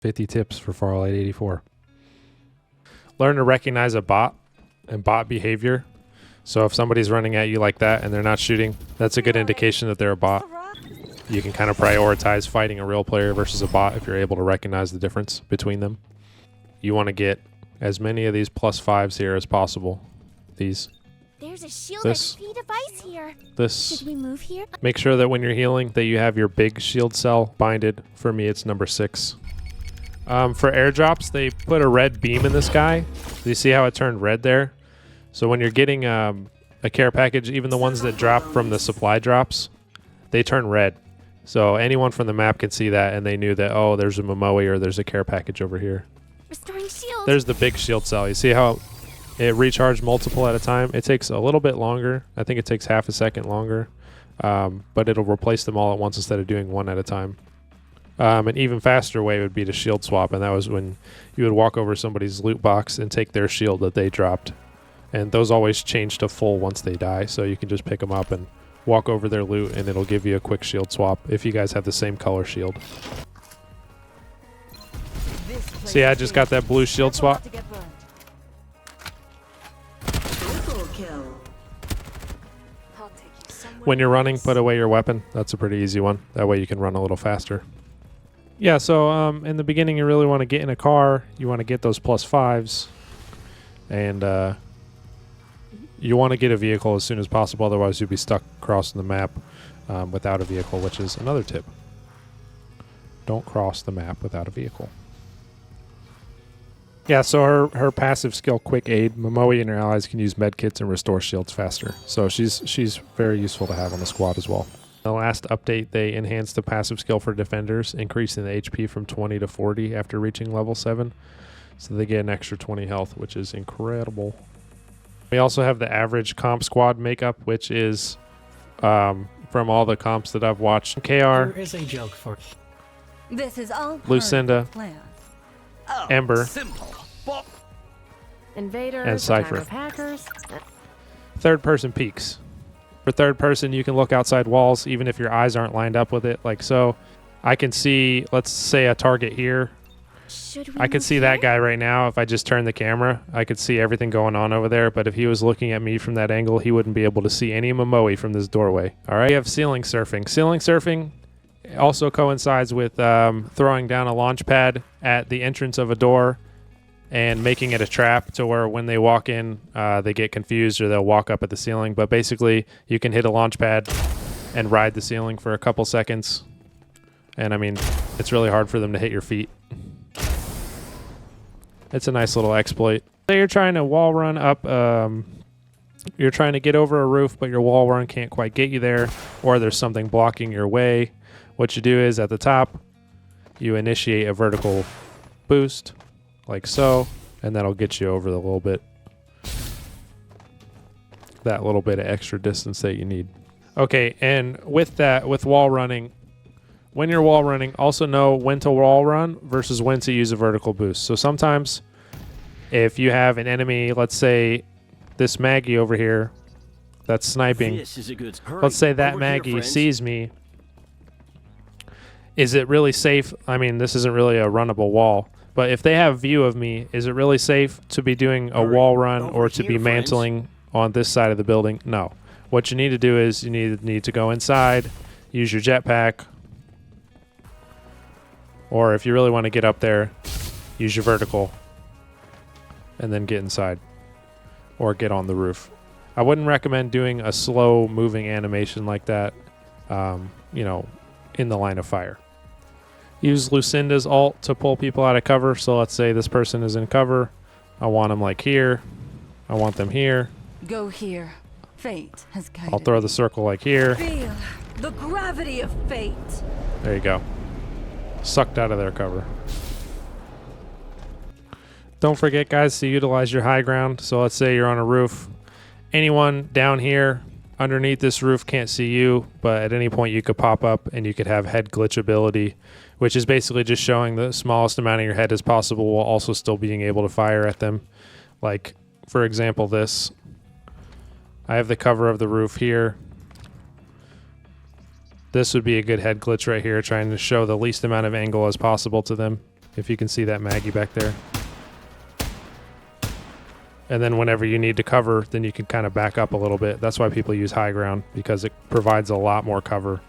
50 tips for Farlight 84. Learn to recognize a bot and bot behavior. So if somebody's running at you like that and they're not shooting, that's a good indication that they're a bot. You can kind of prioritize fighting a real player versus a bot if you're able to recognize the difference between them. You want to get as many of these +5s here as possible. These. There's a shield and speed of ice here. This. Should we move here? Make sure that when you're healing that you have your big shield cell binded. For me, it's number 6. For airdrops, they put a red beam in the sky. Do you see how it turned red there? So when you're getting a care package, even the ones that drop from the supply drops, they turn red. So anyone from the map can see that, and they knew that, oh, there's a momoi or there's a care package over here. Restoring shield. There's the big shield cell. You see how it recharged multiple at a time? It takes a little bit longer. I think it takes half a second longer, but it'll replace them all at once instead of doing one at a time. An even faster way would be to shield swap, and that was when you would walk over somebody's loot box and take their shield that they dropped. And those always change to full once they die, so you can just pick them up and walk over their loot, and it'll give you a quick shield swap if you guys have the same color shield. See, I just got that blue shield swap. When you're running, put away your weapon. That's a pretty easy one. That way you can run a little faster. Yeah, so in the beginning, you really want to get in a car. You want to get those +5s. And you want to get a vehicle as soon as possible. Otherwise, you'll be stuck crossing the map without a vehicle, which is another tip. Don't cross the map without a vehicle. Yeah, so her passive skill, Quick Aid, momoi and her allies can use medkits and restore shields faster. So she's very useful to have on the squad as well. The last update, they enhanced the passive skill for defenders, increasing the HP from 20 to 40 after reaching level 7. So they get an extra 20 health, which is incredible. We also have the average comp squad makeup, which is from all the comps that I've watched. KR, There is a joke for This is all Lucinda, Ember, Invaders, and Syfer. hackers. Third person peeks. For third person, you can look outside walls even if your eyes aren't lined up with it, like so. I can see, let's say, a target here. I could see that guy right now. If I just turn the camera, I could see everything going on over there. But if he was looking at me from that angle, he wouldn't be able to see any momoi from this doorway. All right. We have ceiling surfing. Ceiling surfing also coincides with throwing down a launch pad at the entrance of a door and making it a trap to where when they walk in, they get confused or they'll walk up at the ceiling. But basically, you can hit a launch pad and ride the ceiling for a couple seconds. And I mean, it's really hard for them to hit your feet. It's a nice little exploit. Say you're trying to wall run up, you're trying to get over a roof, but your wall run can't quite get you there, or there's something blocking your way. What you do is at the top, you initiate a vertical boost, like so, and that'll get you over the little bit, that little bit of extra distance that you need. Okay, and with that, with wall running, when you're wall running, also know when to wall run versus when to use a vertical boost. So sometimes if you have an enemy, let's say this Maggie over here that's sniping, let's say that Maggie sees me, is it really safe? I mean, this isn't really a runnable wall, but if they have view of me, is it really safe to be doing a wall run or to be mantling on this side of the building? No. What you need to do is you need to go inside, use your jetpack, or if you really want to get up there, use your vertical and then get inside or get on the roof. I wouldn't recommend doing a slow moving animation like that, you know, in the line of fire. Use Lucinda's ult to pull people out of cover. So let's say this person is in cover. I want them like here. I want them here. Go here. Fate has guided. I'll throw the circle like here. Feel the gravity of fate. There you go. Sucked out of their cover. Don't forget, guys, to utilize your high ground. So let's say you're on a roof. Anyone down here underneath this roof can't see you, but at any point you could pop up and you could have head glitch ability, which is basically just showing the smallest amount of your head as possible while also still being able to fire at them. Like, for example, this. I have the cover of the roof here. This would be a good head glitch right here, trying to show the least amount of angle as possible to them. if you can see that Maggie back there. And then whenever you need to cover, then you can kind of back up a little bit. That's why people use high ground, because it provides a lot more cover.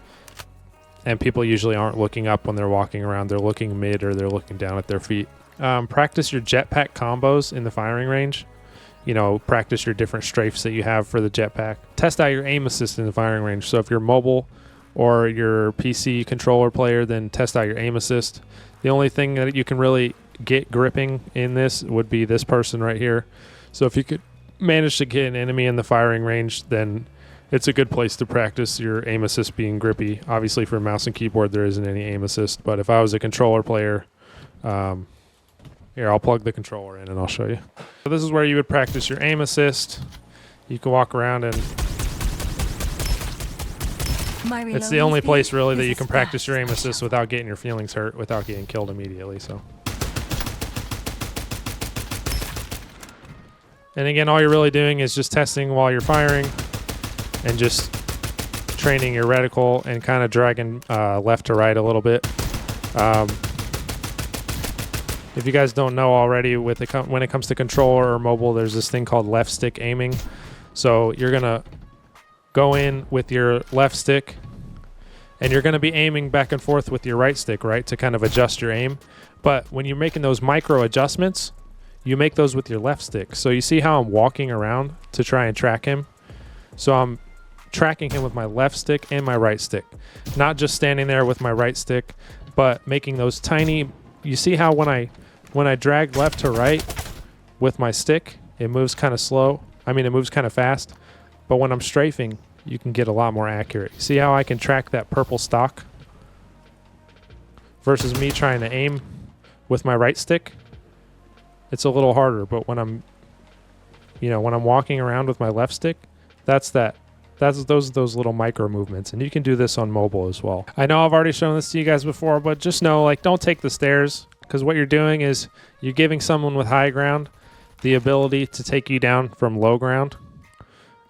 And people usually aren't looking up when they're walking around. They're looking mid or they're looking down at their feet. Practice your jetpack combos in the firing range. You know, practice your different strafes that you have for the jetpack. Test out your aim assist in the firing range. So if you're mobile or your PC controller player, then test out your aim assist. The only thing that you can really get gripping in this would be this person right here. So if you could manage to get an enemy in the firing range, then it's a good place to practice your aim assist being grippy. Obviously for mouse and keyboard there isn't any aim assist, but if I was a controller player, here, I'll plug the controller in and I'll show you. So this is where you would practice your aim assist. You can walk around and it's the only place really that you can practice your aim assist without getting your feelings hurt, without getting killed immediately. So, and again, all you're really doing is just testing while you're firing and just training your reticle and kind of dragging left to right a little bit. If you guys don't know already, when it comes to controller or mobile, there's this thing called left stick aiming. So you're going to go in with your left stick and you're going to be aiming back and forth with your right stick, right, to kind of adjust your aim. But when you're making those micro adjustments, you make those with your left stick. So you see how I'm walking around to try and track him? So I'm tracking him with my left stick and my right stick. Not just standing there with my right stick, but making those tiny... You see how when I drag left to right with my stick, it moves kind of slow. I mean, it moves kind of fast. But when I'm strafing, you can get a lot more accurate. See how I can track that purple stock versus me trying to aim with my right stick? It's a little harder, but when I'm walking around with my left stick, that's those little micro movements, and you can do this on mobile as well. I know I've already shown this to you guys before, but just know, like, don't take the stairs, because what you're doing is you're giving someone with high ground the ability to take you down from low ground,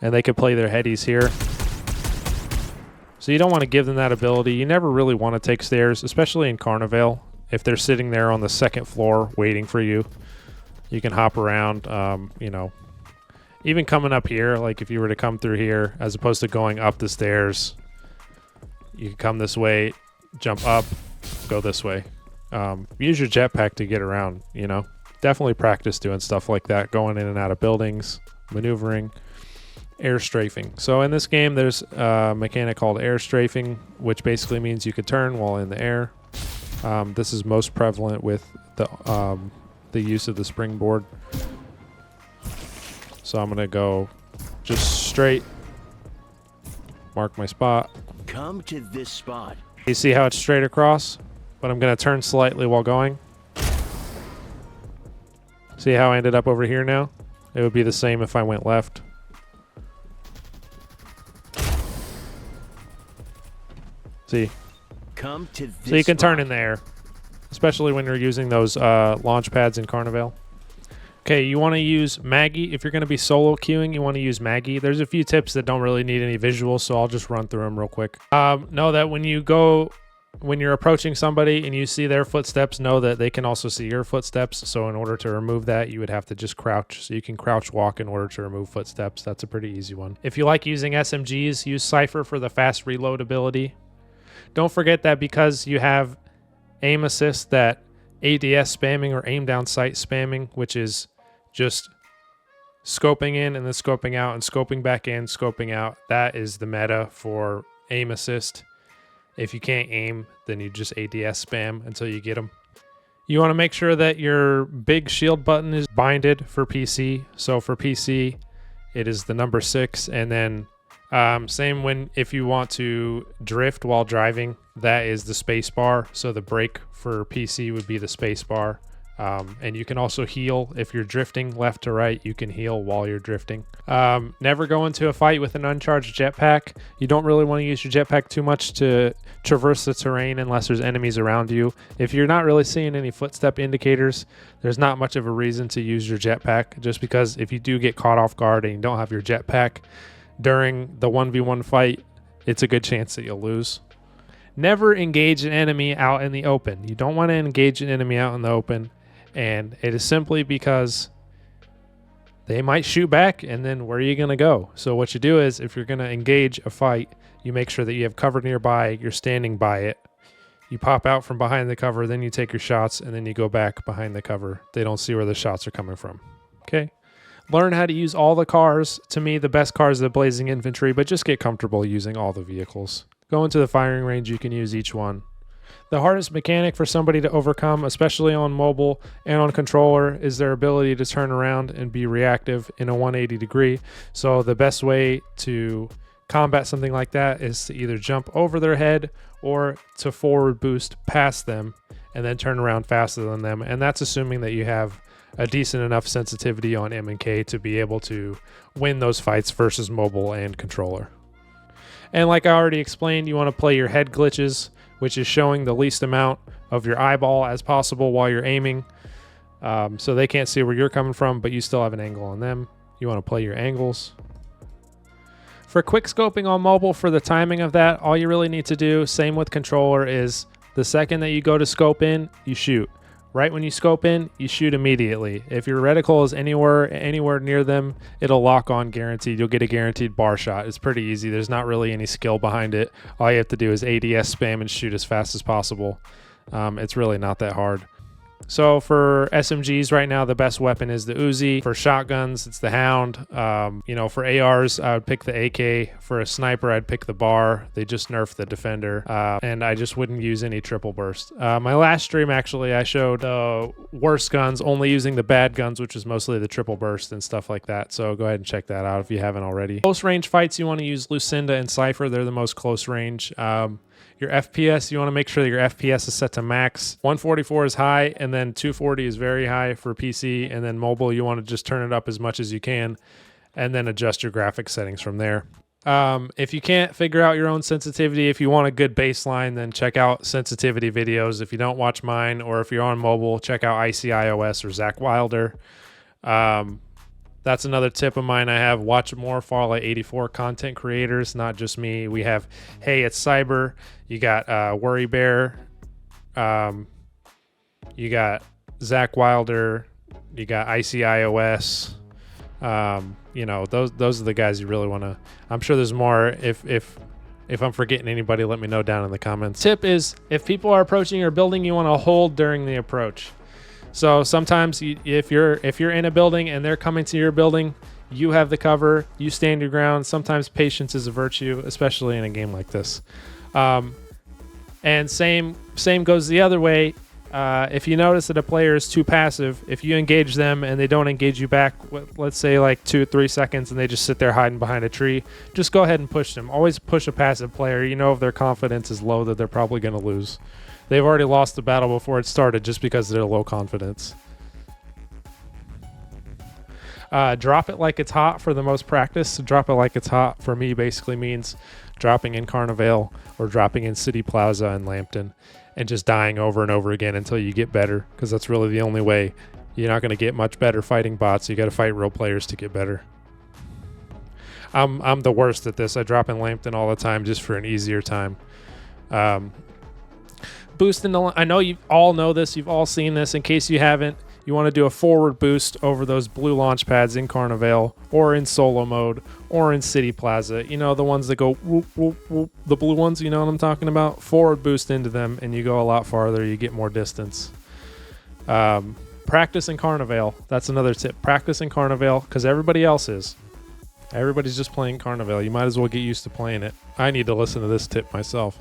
and they could play their headies here. So you don't want to give them that ability. You never really want to take stairs, especially in Carnival. If they're sitting there on the second floor waiting for you, you can hop around, even coming up here, like if you were to come through here, as opposed to going up the stairs, you can come this way, jump up, go this way. Use your jetpack to get around, you know. Definitely practice doing stuff like that, going in and out of buildings, maneuvering, air strafing. So in this game, there's a mechanic called air strafing, which basically means you could turn while in the air. This is most prevalent with the use of the springboard. So I'm going to go just straight, mark my spot. Come to this spot. You see how it's straight across? But I'm going to turn slightly while going. See how I ended up over here now? It would be the same if I went left. See? Come to this so you can turn spot. in the air, especially when you're using those launch pads in Carnival. Okay, you want to use Maggie. If you're going to be solo queuing, you want to use Maggie. There's a few tips that don't really need any visuals, so I'll just run through them real quick. Know that when you're approaching somebody and you see their footsteps, know that they can also see your footsteps. So in order to remove that, you would have to just crouch. So you can crouch walk in order to remove footsteps. That's a pretty easy one. If you like using SMGs, use Syfer for the fast reload ability. Don't forget that because you have aim assist, that ADS spamming or aim down sight spamming, which is just scoping in and then scoping out and scoping back in, scoping out. That is the meta for aim assist. If you can't aim, then you just ADS spam until you get them. You want to make sure that your big shield button is binded for PC. So for PC, it is the number 6. And then same if you want to drift while driving, that is the space bar. So the brake for PC would be the space bar. And you can also heal if you're drifting left to right. You can heal while you're drifting. Never go into a fight with an uncharged jetpack. You don't really want to use your jetpack too much to traverse the terrain unless there's enemies around you. If you're not really seeing any footstep indicators, there's not much of a reason to use your jetpack, just because if you do get caught off guard and you don't have your jetpack during the 1v1 fight, it's a good chance that you'll lose. Never engage an enemy out in the open. You don't want to engage an enemy out in the open, and it is simply because they might shoot back, and then where are you going to go? So what you do is, if you're going to engage a fight, you make sure that you have cover nearby, you're standing by it. You pop out from behind the cover, then you take your shots, and then you go back behind the cover. They don't see where the shots are coming from. Okay? Learn how to use all the cars. To me, the best cars are the blazing infantry, but just get comfortable using all the vehicles. Go into the firing range, you can use each one. The hardest mechanic for somebody to overcome, especially on mobile and on controller, is their ability to turn around and be reactive in a 180 degree. So the best way to combat something like that is to either jump over their head or to forward boost past them and then turn around faster than them. And that's assuming that you have a decent enough sensitivity on M and K to be able to win those fights versus mobile and controller. And like I already explained, you want to play your head glitches, which is showing the least amount of your eyeball as possible while you're aiming. So they can't see where you're coming from, but you still have an angle on them. You want to play your angles. For quick scoping on mobile, for the timing of that, all you really need to do, same with controller, is the second that you go to scope in, you shoot. Right when you scope in, you shoot immediately. If your reticle is anywhere near them, it'll lock on guaranteed. You'll get a guaranteed bar shot. It's pretty easy. There's not really any skill behind it. All you have to do is ADS spam and shoot as fast as possible. It's really not that hard. So for SMGs right now, the best weapon is the Uzi. For shotguns, it's the Hound. For ARs, I would pick the AK. For a sniper, I'd pick the Bar. They just nerfed the Defender. And I just wouldn't use any triple burst. My last stream, actually, I showed the worst guns, only using the bad guns, which is mostly the triple burst and stuff like that. So go ahead and check that out if you haven't already. Close range fights, you want to use Lucinda and Syfer. They're the most close range. Your FPS, you want to make sure that your FPS is set to max. 144 is high, and then 240 is very high for PC, and then mobile, you want to just turn it up as much as you can, and then adjust your graphics settings from there. If you can't figure out your own sensitivity, if you want a good baseline, then check out sensitivity videos. If you don't watch mine, or if you're on mobile, check out ICIOS or Zach Wilder. That's another tip of mine I have. Watch more Farlight 84 content creators, not just me. We have Hey It's Cyber. You got Worry Bear. You got Zach Wilder. You got ICIOS. Those are the guys you really want to. I'm sure there's more. If I'm forgetting anybody, let me know down in the comments. Tip is, if people are approaching your building, you want to hold during the approach. So sometimes if you're in a building and they're coming to your building, you have the cover, you stand your ground. Sometimes patience is a virtue, especially in a game like this. And same goes the other way. If you notice that a player is too passive, if you engage them and they don't engage you back, let's say like 2-3 seconds, and they just sit there hiding behind a tree, just go ahead and push them. Always push a passive player. You know, if their confidence is low, that they're probably going to lose. They've already lost the battle before it started just because of their low confidence. Drop it like it's hot for the most practice. Drop it like it's hot for me basically means dropping in Carnivale or dropping in City Plaza and Lambton and just dying over and over again until you get better, because that's really the only way. You're not going to get much better fighting bots. You got to fight real players to get better. I'm the worst at this. I drop in Lambton all the time just for an easier time. Boost in the, I know you all know this, you've all seen this. In case you haven't, you want to do a forward boost over those blue launch pads in Carnivale or in solo mode or in City Plaza. You know, the ones that go whoop, whoop, whoop, the blue ones, you know what I'm talking about? Forward boost into them and you go a lot farther, you get more distance. Practice in Carnivale. That's another tip. Practice in Carnivale, because everybody else is. Everybody's just playing Carnivale. You might as well get used to playing it. I need to listen to this tip myself.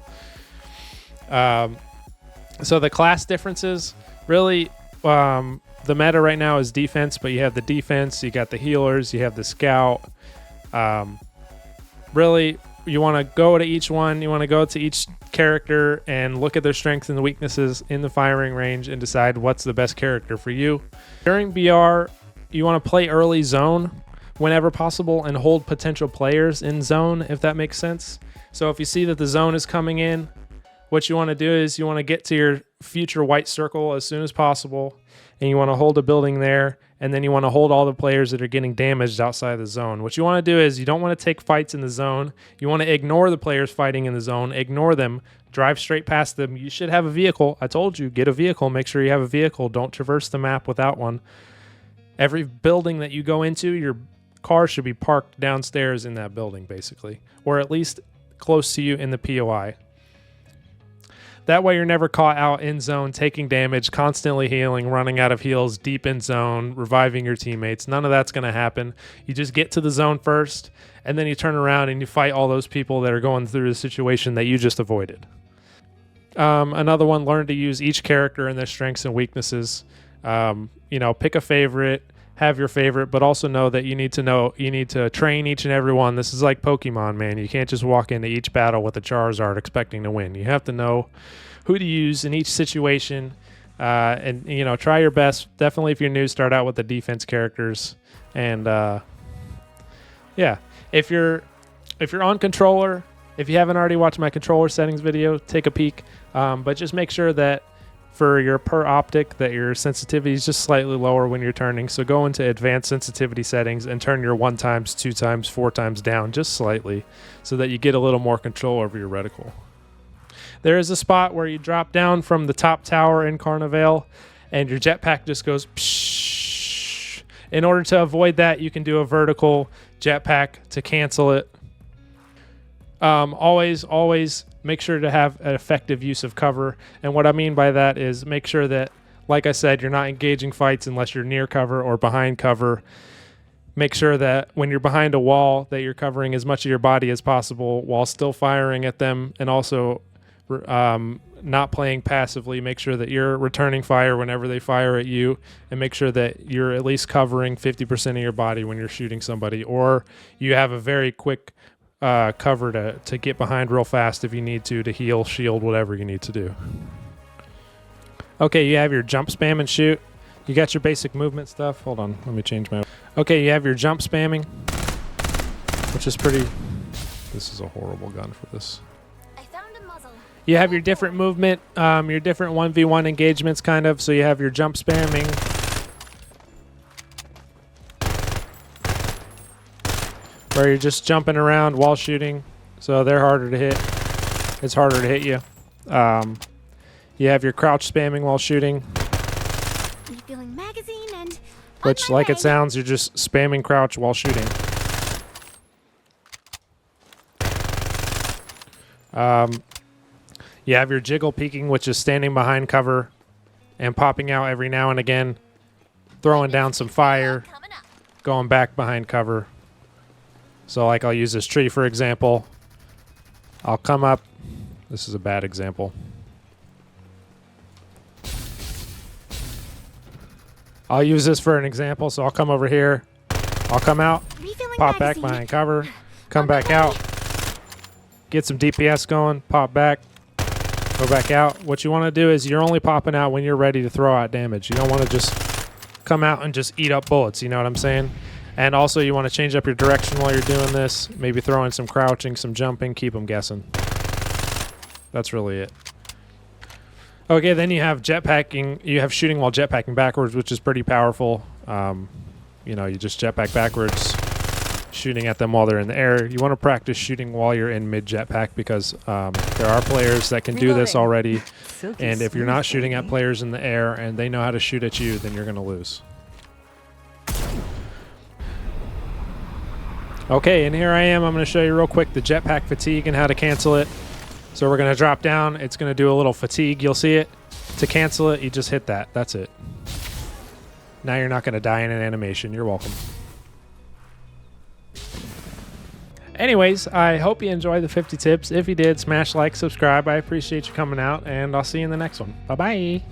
So the class differences, really, the meta right now is defense, but you have the defense, you got the healers, you have the scout. Really, you want to go to each one, you want to go to each character and look at their strengths and weaknesses in the firing range and decide what's the best character for you. During BR, you want to play early zone whenever possible and hold potential players in zone, if that makes sense. So if you see that the zone is coming in, what you want to do is you want to get to your future white circle as soon as possible, and you want to hold a building there, and then you want to hold all the players that are getting damaged outside the zone. What you want to do is you don't want to take fights in the zone. You want to ignore the players fighting in the zone. Ignore them. Drive straight past them. You should have a vehicle. I told you, get a vehicle. Make sure you have a vehicle. Don't traverse the map without one. Every building that you go into, your car should be parked downstairs in that building, basically, or at least close to you in the POI. That way you're never caught out in zone, taking damage, constantly healing, running out of heals, deep in zone, reviving your teammates. None of that's going to happen. You just get to the zone first, and then you turn around and you fight all those people that are going through the situation that you just avoided. Another one, learn to use each character and their strengths and weaknesses. Pick a favorite, have your favorite, but also know that you need to train each and every one. This is like Pokemon, man. You can't just walk into each battle with a Charizard expecting to win. You have to know who to use in each situation, and try your best. Definitely, if you're new, start out with the defense characters, and if you're on controller, if you haven't already watched my controller settings video, take a peek, but just make sure that for your per optic that your sensitivity is just slightly lower when you're turning. So go into advanced sensitivity settings and turn your 1 times, 2 times, 4 times down just slightly so that you get a little more control over your reticle. There is a spot where you drop down from the top tower in Carnivale and your jetpack just goes psh. In order to avoid that, you can do a vertical jetpack to cancel it. Always make sure to have an effective use of cover. And what I mean by that is make sure that, like I said, you're not engaging fights unless you're near cover or behind cover. Make sure that when you're behind a wall that you're covering as much of your body as possible while still firing at them, and also not playing passively. Make sure that you're returning fire whenever they fire at you, and make sure that you're at least covering 50% of your body when you're shooting somebody, or you have a very quick cover to get behind real fast if you need to heal, shield, whatever you need to do. Okay, you have your jump, spam, and shoot. You got your basic movement stuff. Hold on, let me change my... Okay, you have your jump spamming, which is pretty... This is a horrible gun for this. I found a muzzle. You have your different movement, your different 1v1 engagements, kind of. So you have your jump spamming. Where you're just jumping around while shooting. So they're harder to hit. It's harder to hit you. You have your crouch spamming while shooting. Refilling magazine and... Which, like it sounds, you're just spamming crouch while shooting. You have your jiggle peeking, which is standing behind cover and popping out every now and again, throwing down some fire, going back behind cover. So like I'll use this tree, for example. I'll come up. This is a bad example. I'll use this for an example. So I'll come over here. I'll come out, pop back behind cover, come back out, get some DPS going, pop back, go back out. What you want to do is you're only popping out when you're ready to throw out damage. You don't want to just come out and just eat up bullets. You know what I'm saying? And also you want to change up your direction while you're doing this. Maybe throw in some crouching, some jumping, keep them guessing. That's really it. Okay, then you have jetpacking. You have shooting while jetpacking backwards, which is pretty powerful. You just jetpack backwards, shooting at them while they're in the air. You want to practice shooting while you're in mid jetpack because there are players that can do this already. And if you're not shooting at players in the air and they know how to shoot at you, then you're going to lose. Okay, and here I am. I'm going to show you real quick the jetpack fatigue and how to cancel it. So we're going to drop down. It's going to do a little fatigue. You'll see it. To cancel it, you just hit that. That's it. Now you're not going to die in an animation. You're welcome. Anyways, I hope you enjoyed the 50 tips. If you did, smash like, subscribe. I appreciate you coming out, and I'll see you in the next one. Bye-bye.